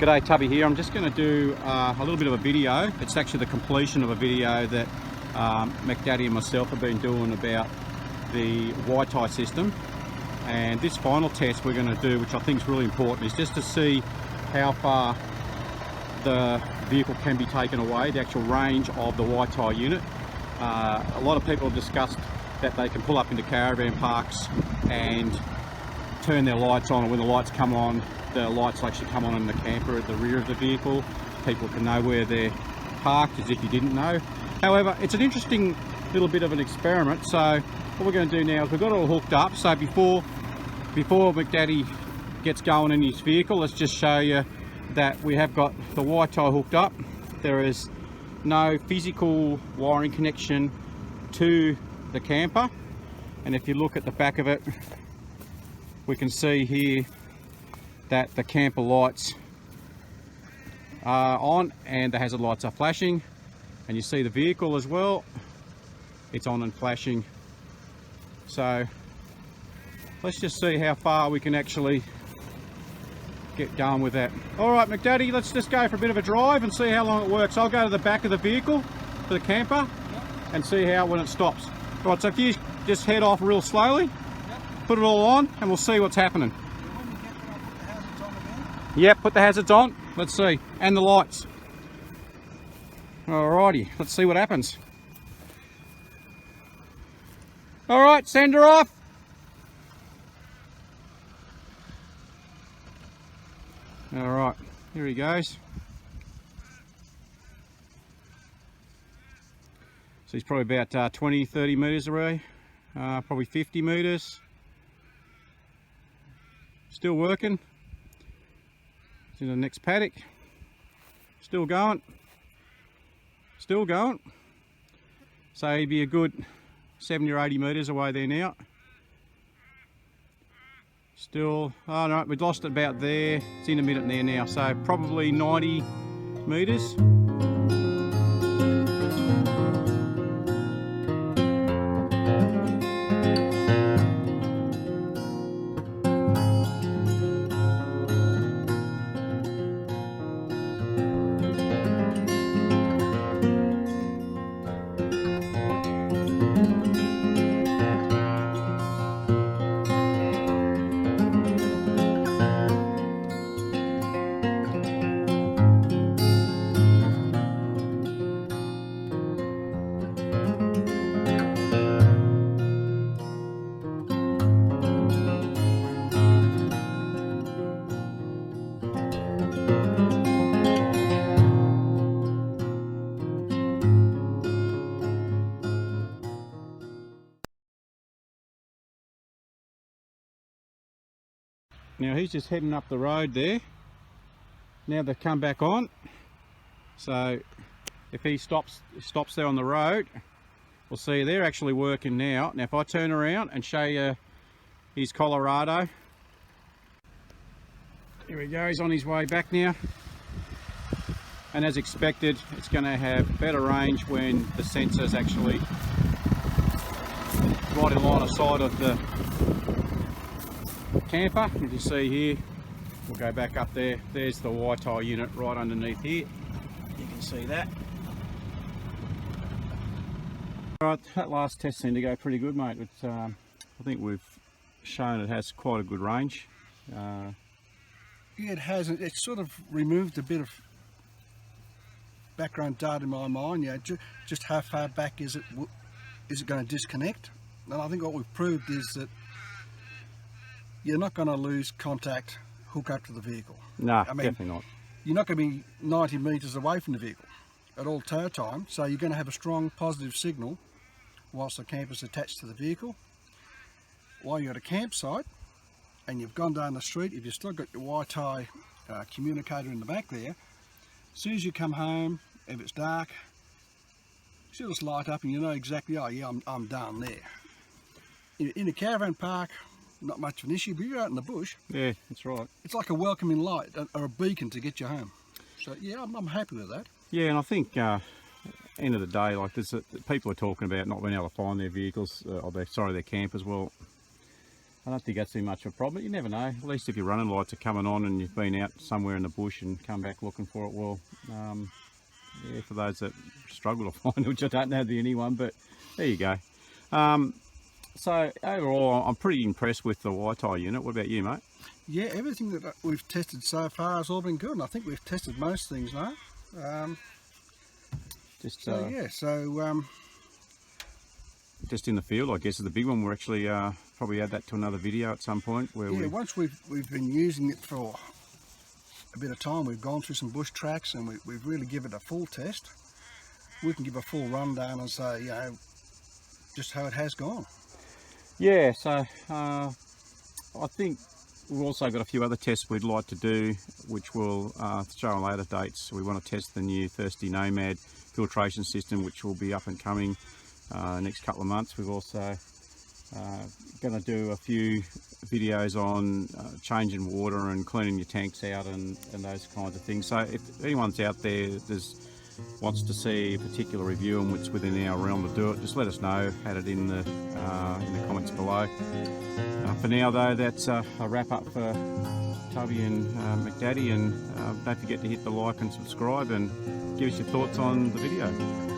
G'day, Tubby here. I'm just going to do a little bit of a video. It's actually the completion of a video that McDaddy and myself have been doing about the WiTi system. And this final test we're going to do, which I think is really important, is just to see how far the vehicle can be taken away, the actual range of the WiTi unit. A lot of people have discussed that they can pull up into caravan parks and turn their lights on, and when the lights come on, the lights will actually come on in the camper at the rear of the vehicle. People can know where they're parked as if you didn't know. However, it's an interesting little bit of an experiment. So what we're going to do now is we've got it all hooked up. So before McDaddy gets going in his vehicle, let's just show you that we have got the WiTi hooked up. There is no physical wiring connection to the camper, and if you look at the back of it, we can see here that the camper lights are on and the hazard lights are flashing, and you see the vehicle as well, it's on and flashing. So let's just see how far we can actually get going with that. Alright McDaddy, let's just go for a bit of a drive and see how long it works. I'll go to the back of the vehicle for the camper and see how when it stops. Right, so if you just head off real slowly, put it all on and we'll see what's happening. Yep, put the hazards on. Let's see. And the lights. Alrighty, let's see what happens. Alright, send her off. Alright, here he goes. So he's probably about 20-30 metres away. Probably 50 metres. Still working. In the next paddock, still going, so he'd be a good 70 or 80 metres away there now. Still, oh no, we'd lost it about there. It's in a minute there now, so probably 90 metres. Now he's just heading up the road there. Now they've come back on. So if he stops there on the road, we'll see they're actually working now. Now if I turn around and show you his Colorado. Here we go, he's on his way back now. And as expected, it's going to have better range when the sensor's actually right in line of sight of the camper. As you see here, we'll go back up there. There's the WiTi unit right underneath here. You can see that. Right, that last test seemed to go pretty good, mate. But I think we've shown it has quite a good range. Yeah, it has. It's sort of removed a bit of background data in my mind. Yeah, just how far back is it going to disconnect? And I think what we've proved is that you're not going to lose contact hook up to the vehicle. No, I mean, definitely not. You're not going to be 90 metres away from the vehicle at all tow time, so you're going to have a strong positive signal whilst the camper's attached to the vehicle. While you're at a campsite and you've gone down the street, if you've still got your WiTi communicator in the back there, as soon as you come home, if it's dark, she'll just light up and you know exactly, oh yeah, I'm down there. In a caravan park, not much of an issue, but you're out in the bush. Yeah, that's right. It's like a welcoming light or a beacon to get you home. So yeah, I'm happy with that. Yeah, and I think end of the day, like people are talking about not being able to find their vehicles, or their campers. Well, I don't think that's too much of a problem, but you never know. At least if your running lights are coming on and you've been out somewhere in the bush and come back looking for it, well, yeah, for those that struggle to find it, which I don't know the anyone, but there you go. So overall, I'm pretty impressed with the WiTi unit. What about you, mate? Yeah, everything that we've tested so far has all been good, and I think we've tested most things now. Just in the field, I guess, is the big one. We'll actually probably add that to another video at some point. Where once we've been using it for a bit of time, we've gone through some bush tracks and we've really given it a full test. We can give a full rundown and say, you know, just how it has gone. Yeah, so I think we've also got a few other tests we'd like to do, which we'll show on later dates. We want to test the new Thirsty Nomad filtration system, which will be up and coming next couple of months. We've also going to do a few videos on changing water and cleaning your tanks out and those kinds of things. So if anyone's out there wants to see a particular review and it's within our realm to do it, just let us know. Add it in the comments below. For now though, that's a wrap up for Tubby and McDaddy, and don't forget to hit the like and subscribe and give us your thoughts on the video.